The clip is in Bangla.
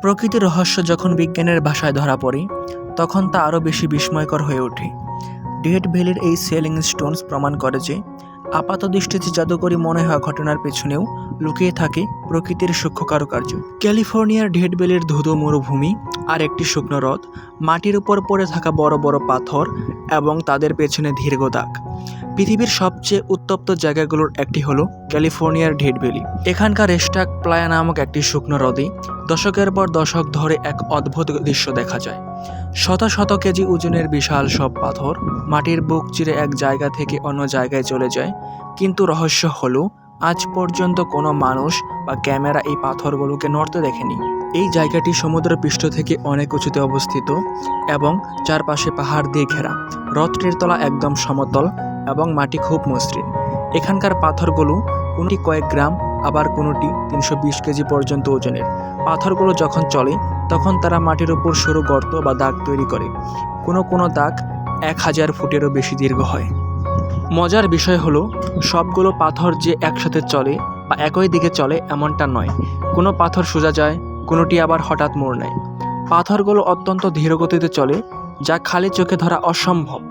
প্রকৃতির রহস্য যখন বিজ্ঞানের ভাষায় ধরা পড়ে তখন তা আরও বেশি বিস্ময়কর হয়ে ওঠে। ডেথ ভ্যালির এই সেলিং স্টোনস প্রমাণ করে যে আপাতদৃষ্টিতে জাদুকরী মনে হওয়া ঘটনার পেছনেও লুকিয়ে থাকে প্রকৃতির সূক্ষ্ম কারুকার্য। ক্যালিফোর্নিয়ার ডেথ ভ্যালির ধুধু মরুভূমি আর একটি শুকনো হ্রদ, মাটির উপর পড়ে থাকা বড় বড় পাথর এবং তাদের পেছনে দীর্ঘ দাগ। পৃথিবীর সবচেয়ে উত্তপ্ত জায়গাগুলোর একটি হলো ক্যালিফোর্নিয়ার ডেথ ভ্যালি। এখানকার স্টাক প্লায়া নামক একটি শুকনো হ্রদে দশকের পর দশক ধরে এক অদ্ভুত দৃশ্য দেখা যায়। শত শত কেজি ওজনের বিশাল সব পাথর মাটির বুক চিরে এক জায়গা থেকে অন্য জায়গায় চলে যায়, কিন্তু রহস্য হলো আজ পর্যন্ত কোনো মানুষ বা ক্যামেরা এই পাথরগুলোকে নড়তে দেখেনি। এই জায়গাটি সমুদ্রপৃষ্ঠ থেকে অনেক উঁচুতে অবস্থিত এবং চারপাশে পাহাড় দিয়ে ঘেরা। হ্রদটির তলা একদম সমতল এবং মাটি খুব মসৃণ। এখানকার পাথরগুলো কোনটি কয়েক গ্রাম, আবার কোনোটি 320 কেজি পর্যন্ত ওজনের। পাথরগুলো যখন চলে তখন তারা মাটির উপর সরু গর্ত বা দাগ তৈরি করে। কোনো দাগ 1000 ফুটেরও বেশি দীর্ঘ হয়। মজার বিষয় হলো সবগুলো পাথর যে একসাথে চলে বা একই দিকে চলে এমনটা নয়। কোনো পাথর সোজা যায়, কোনোটি আবার হঠাৎ মোড় নেয়। পাথরগুলো অত্যন্ত ধীরগতিতে চলে, যা খালি চোখে ধরা অসম্ভব।